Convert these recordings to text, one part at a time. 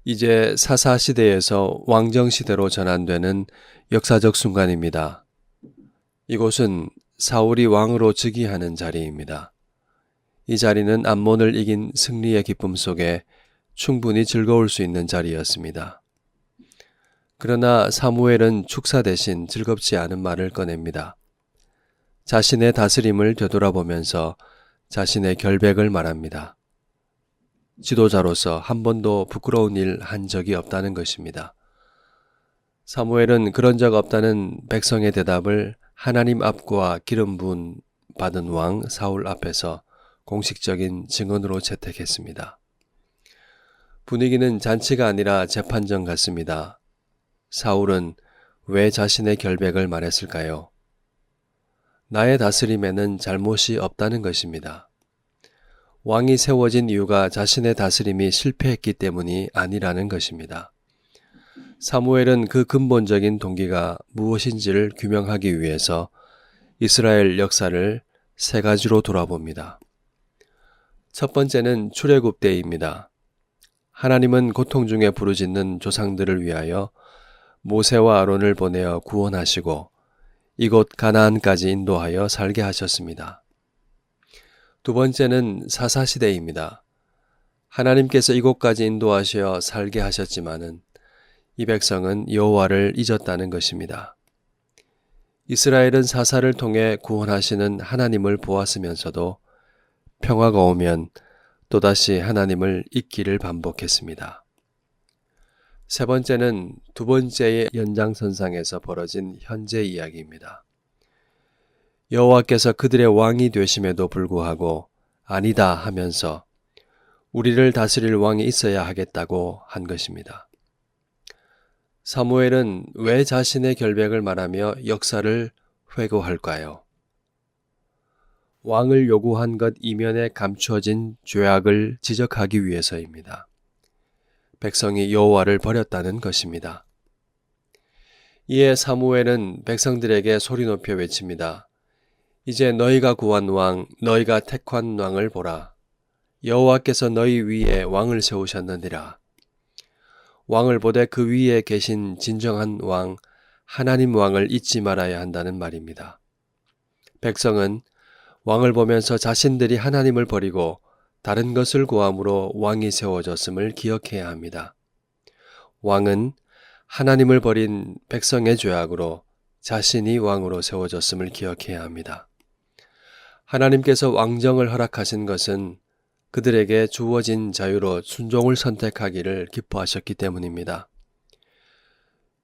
이제 사사시대에서 왕정시대로 전환되는 역사적 순간입니다. 이곳은 사울이 왕으로 즉위하는 자리입니다. 이 자리는 암몬을 이긴 승리의 기쁨 속에 충분히 즐거울 수 있는 자리였습니다. 그러나 사무엘은 축사 대신 즐겁지 않은 말을 꺼냅니다. 자신의 다스림을 되돌아보면서 자신의 결백을 말합니다. 지도자로서 한 번도 부끄러운 일 한 적이 없다는 것입니다. 사무엘은 그런 적 없다는 백성의 대답을 하나님 앞과 기름 부은 받은 왕 사울 앞에서 공식적인 증언으로 채택했습니다. 분위기는 잔치가 아니라 재판정 같습니다. 사울은 왜 자신의 결백을 말했을까요? 나의 다스림에는 잘못이 없다는 것입니다. 왕이 세워진 이유가 자신의 다스림이 실패했기 때문이 아니라는 것입니다. 사무엘은 그 근본적인 동기가 무엇인지를 규명하기 위해서 이스라엘 역사를 세 가지로 돌아봅니다. 첫 번째는 출애굽 때입니다. 하나님은 고통 중에 부르짖는 조상들을 위하여 모세와 아론을 보내어 구원하시고 이곳 가나안까지 인도하여 살게 하셨습니다. 두 번째는 사사시대입니다. 하나님께서 이곳까지 인도하시어 살게 하셨지만은 이 백성은 여호와를 잊었다는 것입니다. 이스라엘은 사사를 통해 구원하시는 하나님을 보았으면서도 평화가 오면 또다시 하나님을 잊기를 반복했습니다. 세 번째는 두 번째의 연장선상에서 벌어진 현재 이야기입니다. 여호와께서 그들의 왕이 되심에도 불구하고 아니다 하면서 우리를 다스릴 왕이 있어야 하겠다고 한 것입니다. 사무엘은 왜 자신의 결백을 말하며 역사를 회고할까요? 왕을 요구한 것 이면에 감추어진 죄악을 지적하기 위해서입니다. 백성이 여호와를 버렸다는 것입니다. 이에 사무엘은 백성들에게 소리 높여 외칩니다. 이제 너희가 구한 왕, 너희가 택한 왕을 보라. 여호와께서 너희 위에 왕을 세우셨느니라. 왕을 보되 그 위에 계신 진정한 왕, 하나님 왕을 잊지 말아야 한다는 말입니다. 백성은 왕을 보면서 자신들이 하나님을 버리고 다른 것을 구함으로 왕이 세워졌음을 기억해야 합니다. 왕은 하나님을 버린 백성의 죄악으로 자신이 왕으로 세워졌음을 기억해야 합니다. 하나님께서 왕정을 허락하신 것은 그들에게 주어진 자유로 순종을 선택하기를 기뻐하셨기 때문입니다.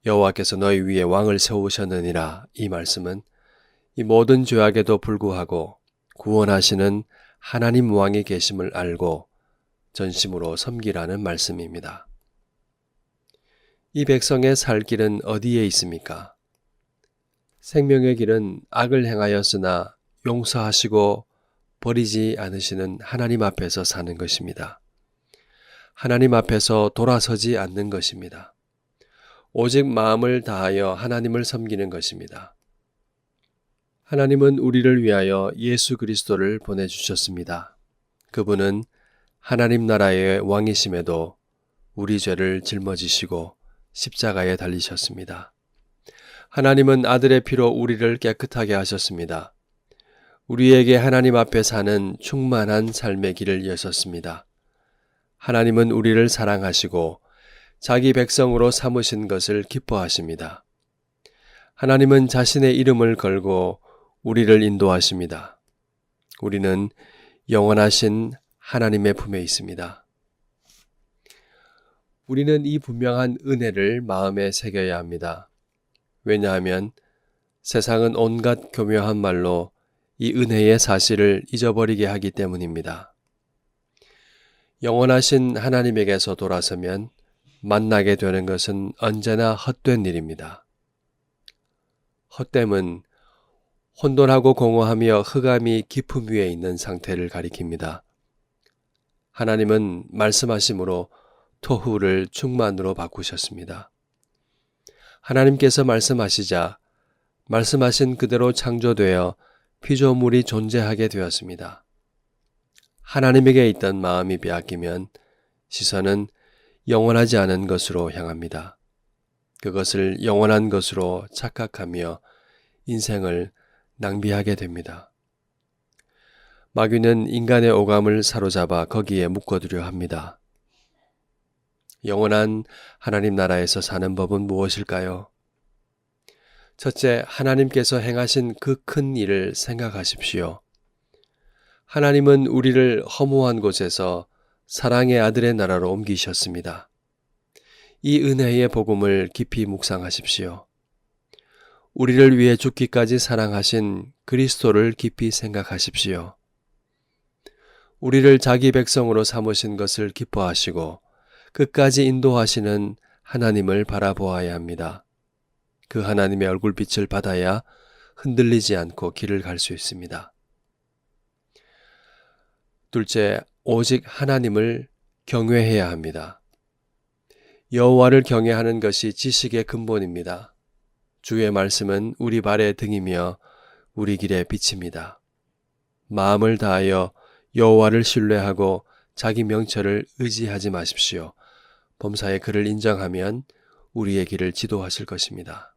여호와께서 너희 위에 왕을 세우셨느니라 이 말씀은 이 모든 죄악에도 불구하고 구원하시는 하나님 왕이 계심을 알고 전심으로 섬기라는 말씀입니다. 이 백성의 살 길은 어디에 있습니까? 생명의 길은 악을 행하였으나 용서하시고 버리지 않으시는 하나님 앞에서 사는 것입니다. 하나님 앞에서 돌아서지 않는 것입니다. 오직 마음을 다하여 하나님을 섬기는 것입니다. 하나님은 우리를 위하여 예수 그리스도를 보내주셨습니다. 그분은 하나님 나라의 왕이심에도 우리 죄를 짊어지시고 십자가에 달리셨습니다. 하나님은 아들의 피로 우리를 깨끗하게 하셨습니다. 우리에게 하나님 앞에 사는 충만한 삶의 길을 여셨습니다. 하나님은 우리를 사랑하시고 자기 백성으로 삼으신 것을 기뻐하십니다. 하나님은 자신의 이름을 걸고 우리를 인도하십니다. 우리는 영원하신 하나님의 품에 있습니다. 우리는 이 분명한 은혜를 마음에 새겨야 합니다. 왜냐하면 세상은 온갖 교묘한 말로 이 은혜의 사실을 잊어버리게 하기 때문입니다. 영원하신 하나님에게서 돌아서면 만나게 되는 것은 언제나 헛된 일입니다. 헛됨은 혼돈하고 공허하며 흑암이 깊음 위에 있는 상태를 가리킵니다. 하나님은 말씀하심으로 토후를 충만으로 바꾸셨습니다. 하나님께서 말씀하시자 말씀하신 그대로 창조되어 피조물이 존재하게 되었습니다. 하나님에게 있던 마음이 빼앗기면 시선은 영원하지 않은 것으로 향합니다. 그것을 영원한 것으로 착각하며 인생을 낭비하게 됩니다. 마귀는 인간의 오감을 사로잡아 거기에 묶어두려 합니다. 영원한 하나님 나라에서 사는 법은 무엇일까요? 첫째, 하나님께서 행하신 그 큰 일을 생각하십시오. 하나님은 우리를 허무한 곳에서 사랑의 아들의 나라로 옮기셨습니다. 이 은혜의 복음을 깊이 묵상하십시오. 우리를 위해 죽기까지 사랑하신 그리스도를 깊이 생각하십시오. 우리를 자기 백성으로 삼으신 것을 기뻐하시고 끝까지 인도하시는 하나님을 바라보아야 합니다. 그 하나님의 얼굴빛을 받아야 흔들리지 않고 길을 갈 수 있습니다. 둘째, 오직 하나님을 경외해야 합니다. 여호와를 경외하는 것이 지식의 근본입니다. 주의 말씀은 우리 발의 등이며 우리 길의 빛입니다. 마음을 다하여 여호와를 신뢰하고 자기 명철을 의지하지 마십시오. 범사의 그를 인정하면 우리의 길을 지도하실 것입니다.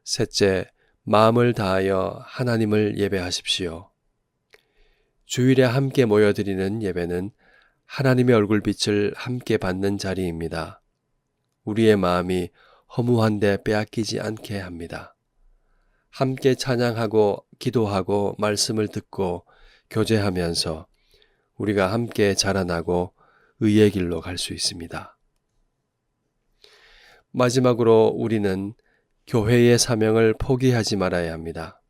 셋째, 마음을 다하여 하나님을 예배하십시오. 주일에 함께 모여드리는 예배는 하나님의 얼굴빛을 함께 받는 자리입니다. 우리의 마음이 허무한데 빼앗기지 않게 합니다. 함께 찬양하고 기도하고 말씀을 듣고 교제하면서 우리가 함께 자라나고 의의 길로 갈 수 있습니다. 마지막으로 우리는 교회의 사명을 포기하지 말아야 합니다.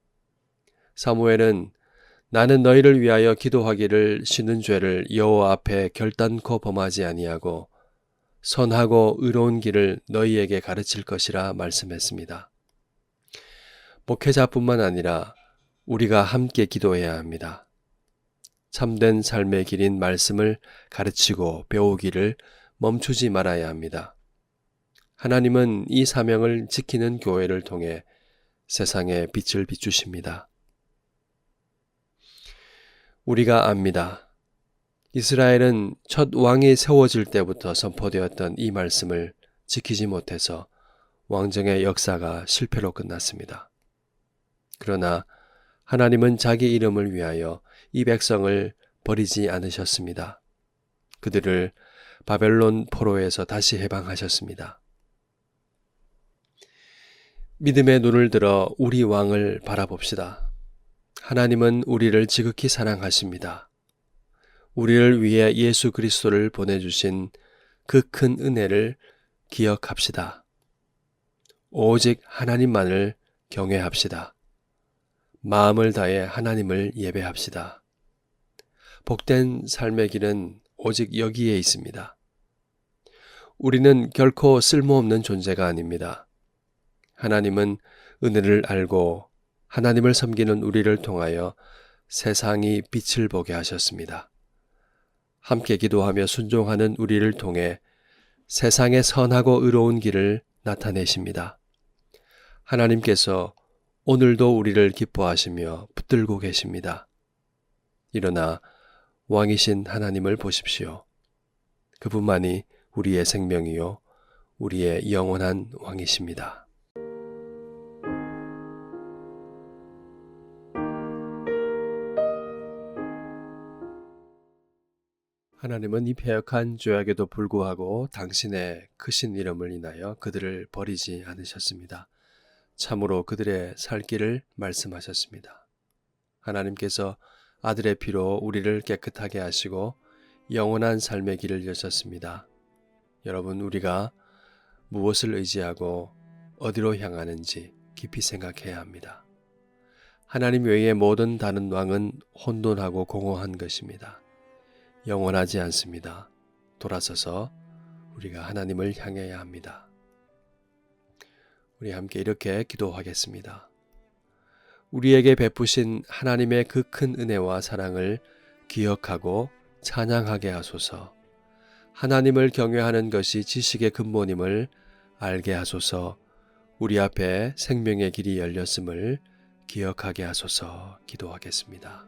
사무엘은 나는 너희를 위하여 기도하기를 쉬는 죄를 여호와 앞에 결단코 범하지 아니하고 선하고 의로운 길을 너희에게 가르칠 것이라 말씀했습니다. 목회자뿐만 아니라 우리가 함께 기도해야 합니다. 참된 삶의 길인 말씀을 가르치고 배우기를 멈추지 말아야 합니다. 하나님은 이 사명을 지키는 교회를 통해 세상에 빛을 비추십니다. 우리가 압니다. 이스라엘은 첫 왕이 세워질 때부터 선포되었던 이 말씀을 지키지 못해서 왕정의 역사가 실패로 끝났습니다. 그러나 하나님은 자기 이름을 위하여 이 백성을 버리지 않으셨습니다. 그들을 바벨론 포로에서 다시 해방하셨습니다. 믿음의 눈을 들어 우리 왕을 바라봅시다. 하나님은 우리를 지극히 사랑하십니다. 우리를 위해 예수 그리스도를 보내주신 그 큰 은혜를 기억합시다. 오직 하나님만을 경외합시다. 마음을 다해 하나님을 예배합시다. 복된 삶의 길은 오직 여기에 있습니다. 우리는 결코 쓸모없는 존재가 아닙니다. 하나님은 은혜를 알고 하나님을 섬기는 우리를 통하여 세상이 빛을 보게 하셨습니다. 함께 기도하며 순종하는 우리를 통해 세상의 선하고 의로운 길을 나타내십니다. 하나님께서 오늘도 우리를 기뻐하시며 붙들고 계십니다. 일어나 왕이신 하나님을 보십시오. 그분만이 우리의 생명이요 우리의 영원한 왕이십니다. 하나님은 이 패역한 죄악에도 불구하고 당신의 크신 이름을 인하여 그들을 버리지 않으셨습니다. 참으로 그들의 살 길을 말씀하셨습니다. 하나님께서 아들의 피로 우리를 깨끗하게 하시고 영원한 삶의 길을 여셨습니다. 여러분, 우리가 무엇을 의지하고 어디로 향하는지 깊이 생각해야 합니다. 하나님 외의 모든 다른 왕은 혼돈하고 공허한 것입니다. 영원하지 않습니다. 돌아서서 우리가 하나님을 향해야 합니다. 우리 함께 이렇게 기도하겠습니다. 우리에게 베푸신 하나님의 그 큰 은혜와 사랑을 기억하고 찬양하게 하소서. 하나님을 경외하는 것이 지식의 근본임을 알게 하소서. 우리 앞에 생명의 길이 열렸음을 기억하게 하소서. 기도하겠습니다.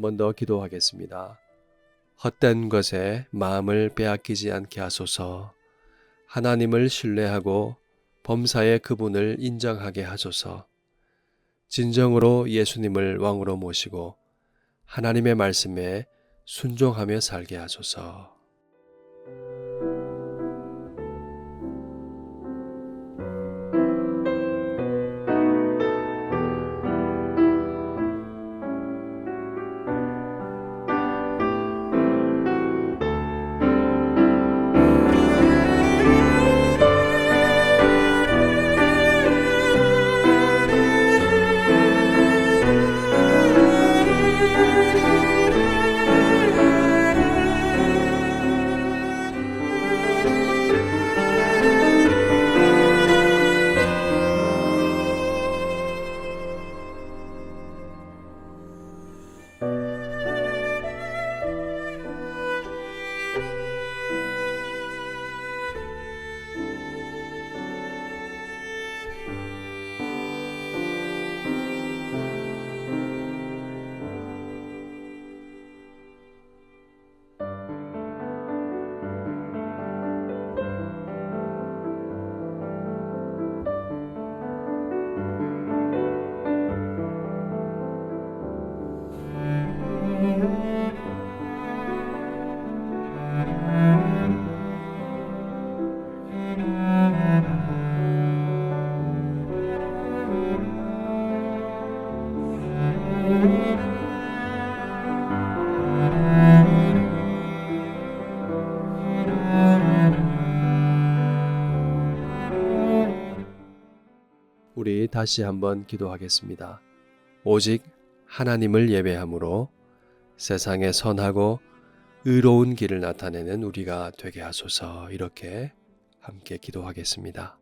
번 더 기도하겠습니다. 헛된 것에 마음을 빼앗기지 않게 하소서. 하나님을 신뢰하고 범사의 그분을 인정하게 하소서. 진정으로 예수님을 왕으로 모시고 하나님의 말씀에 순종하며 살게 하소서. 우리 다시 한번 기도하겠습니다. 오직 하나님을 예배함으로 세상에 선하고 의로운 길을 나타내는 우리가 되게 하소서. 이렇게 함께 기도하겠습니다.